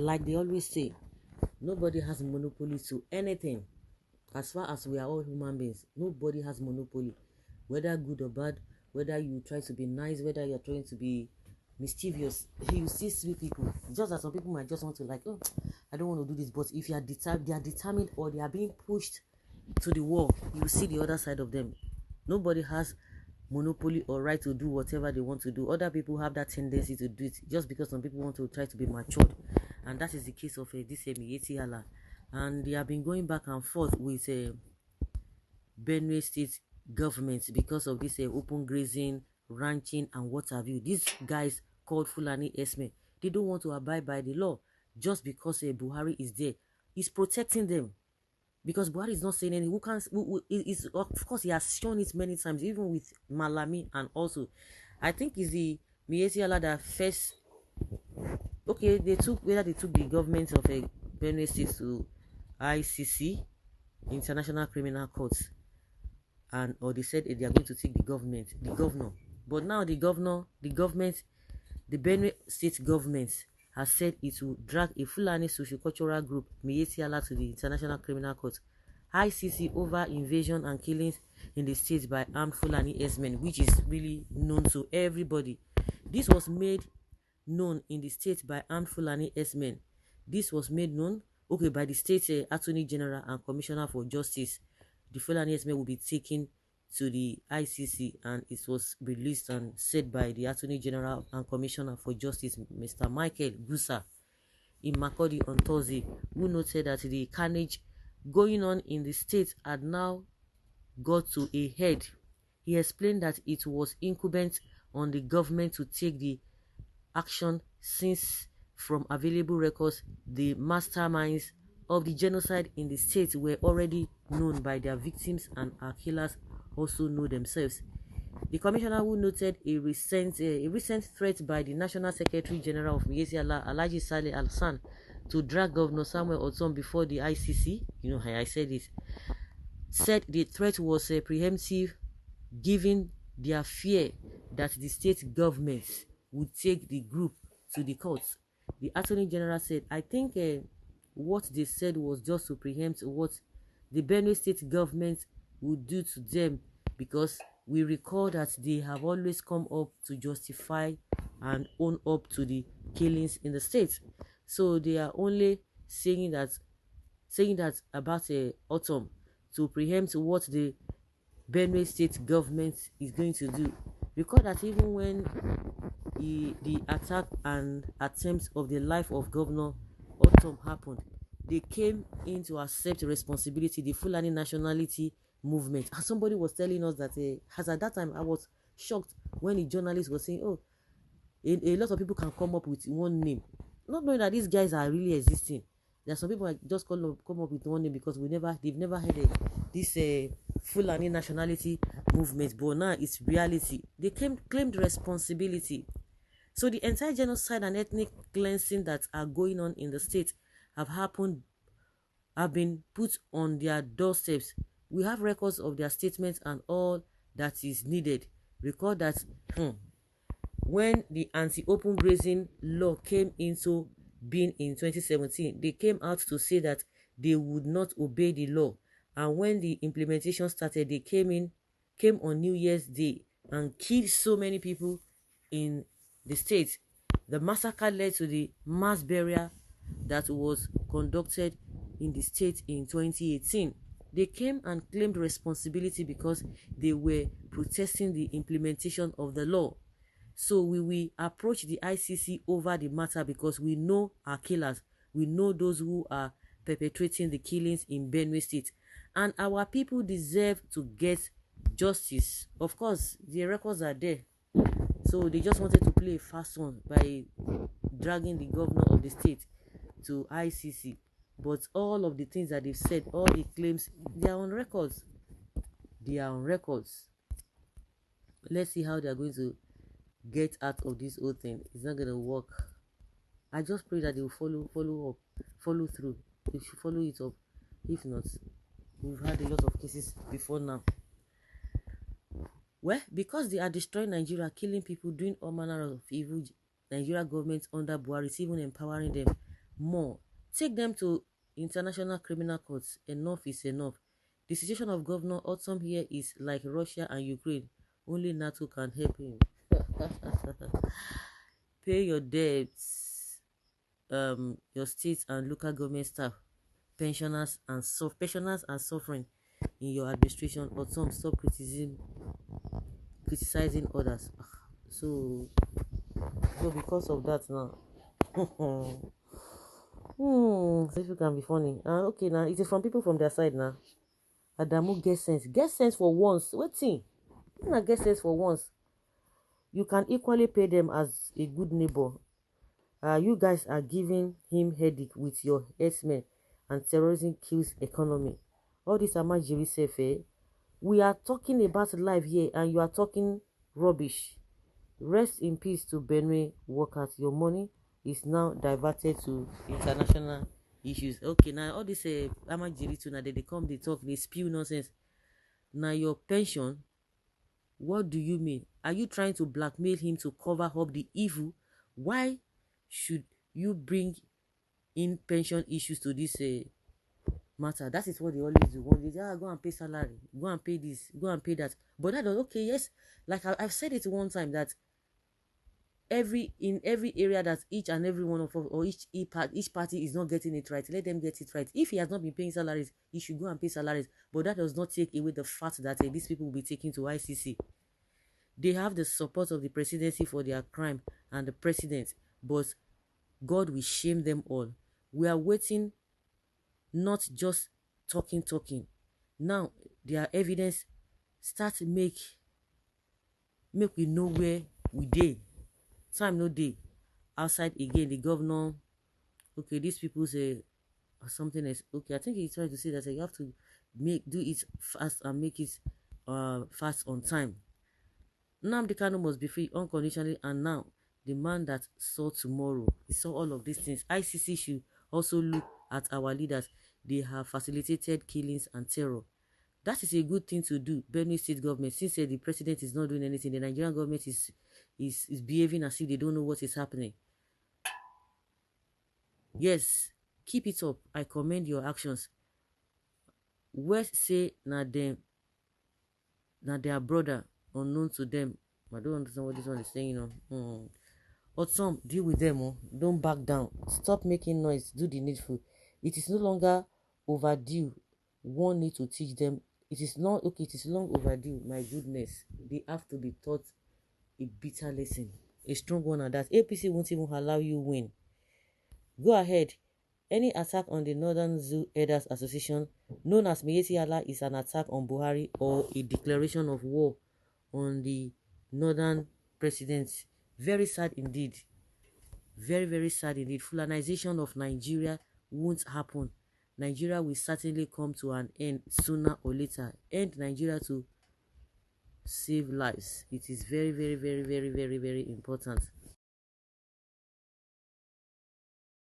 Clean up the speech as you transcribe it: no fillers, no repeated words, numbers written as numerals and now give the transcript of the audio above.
like they always say, nobody has monopoly to anything. As far as we are all human beings, nobody has monopoly, whether good or bad, whether you try to be nice, whether you're trying to be mischievous. You see sweet people, just as some people might just want to like, oh, I don't want to do this, but if you are they are determined or they are being pushed to the wall, you see the other side of them. Nobody has monopoly or right to do whatever they want to do. Other people have that tendency to do it just because some people want to try to be matured, and that is the case of this Miyetti Allah. And they have been going back and forth with Benue State government because of this open grazing, ranching, and what have you. These guys called Fulani Esme, they don't want to abide by the law just because Buhari is there. He's protecting them because Buhari is not saying anything. Is of course he has shown it many times, even with Malami, and also I think is the Miyetti Allah that first. Okay, they took the government of Benue State to ICC, International Criminal Court, and or they said they are going to take the governor. But now the Benue State government has said it will drag a Fulani sociocultural group, Miyetti Allah, to the International Criminal Court, ICC, over invasion and killings in the state by armed Fulani herdsmen, which is really known to everybody. This was made known in the state by armed Fulani herdsmen. This was made known, okay, by the state Attorney General and Commissioner for Justice. The Fulani herdsmen will be taken to the ICC, and it was released and said by the Attorney General and Commissioner for Justice, Mr. Michael Gusa, in Makurdi on Thursday, who noted that the carnage going on in the state had now got to a head. He explained that it was incumbent on the government to take the action since, from available records, the masterminds of the genocide in the state were already known by their victims, and our killers also know themselves. The commissioner, who noted a recent threat by the National Secretary General of Miyetti Allah, Alhaji Saleh Al-San, to drag Governor Samuel Otom before the ICC, you know, I said it, said the threat was preemptive, given their fear that the state government would take the group to the courts. The Attorney General said, I think what they said was just to preempt what the Benue State government would do to them, because we recall that they have always come up to justify and own up to the killings in the state. So they are only saying that about autumn to preempt what the Benue State government is going to do. Recall that even when the attack and attempts of the life of Governor Autumn happened, they came in to accept responsibility, the Fulani nationality movement. And somebody was telling us that, as at that time, I was shocked when the journalist was saying, oh, a lot of people can come up with one name, not knowing that these guys are really existing. There are some people that just come up with one name because they've never heard this Fulani nationality movement, but now it's reality. They claimed responsibility. So the entire genocide and ethnic cleansing that are going on in the state have been put on their doorsteps. We have records of their statements and all that is needed. Recall that when the anti-open grazing law came into being in 2017, they came out to say that they would not obey the law. And when the implementation started, they came on New Year's Day and killed so many people in the state. The massacre led to the mass burial that was conducted in the state in 2018. They came and claimed responsibility because they were protesting the implementation of the law. So we will approach the ICC over the matter because we know our killers. We know those who are perpetrating the killings in Benue State. And our people deserve to get justice. Of course, the records are there. So they just wanted to play a fast one by dragging the governor of the state to ICC. But all of the things that they've said, all the claims, they are on records. They are on records. Let's see how they are going to get out of this whole thing. It's not going to work. I just pray that they will follow through. They should follow it up. If not, we've had a lot of cases before now. Well, because they are destroying Nigeria, killing people, doing all manner of evil, Nigeria government under Buhari is even empowering them. more. Take them to international criminal courts. Enough is enough. The situation of Governor Autumn here is like Russia and Ukraine. Only NATO can help him. Pay your debts. Your state and local government staff, pensioners are suffering in your administration. Autumn, stop criticizing others. So because of that now. This people can be funny. Okay, now it is from people from their side now. Adamu get sense. Get sense for once. Waiting. Not get sense for once. You can equally pay them as a good neighbor. You guys are giving him headache with your herdsmen and terrorism kills economy. All this amajiri self, we are talking about life here and you are talking rubbish. Rest in peace to Benue workers. Your money is now diverted to international issues. Okay, now all this amajiri too, now they come, they talk, they spew nonsense. Now your pension, what do you mean? Are you trying to blackmail him to cover up the evil? Why should you bring in pension issues to this matter? That is what they always do. When they say, go and pay salary, go and pay this, go and pay that. But that does, okay, yes, like I've said it one time that in every area that each and every one of us or each party is not getting it right, let them get it right. If he has not been paying salaries, he should go and pay salaries. But that does not take away the fact that these people will be taken to ICC. They have the support of the presidency for their crime and the president, but God will shame them all. We are waiting, not just talking. Now their evidence start make we know where we dey. Time no day outside again. The governor, okay, these people say something else. Okay, I think he's trying to say that you have to do it fast and make it fast on time. Nnamdi Kanu must be free unconditionally, and now the man that saw tomorrow, he saw all of these things. ICC should also look at our leaders. They have facilitated killings and terror. That is a good thing to do. Benue State government, since the president is not doing anything, the Nigerian government is behaving as if they don't know what is happening. Yes, keep it up. I commend your actions. West say na their brother unknown to them. I don't understand what this one is saying. Autumn, deal with them. Don't back down. Stop making noise. Do the needful. It is no longer overdue. One need to teach them. It is not okay. It is long overdue. My goodness, they have to be taught a bitter lesson, a strong one at that. APC won't even allow you win. Go ahead. Any attack on the Northern Zoo Herders Association, known as Miyetti Allah, is an attack on Buhari or a declaration of war on the northern presidents. Very sad indeed. Very, very sad indeed. Fulanization of Nigeria won't happen. Nigeria will certainly come to an end sooner or later. End Nigeria to save lives. It is very, very, very, very, very, very important.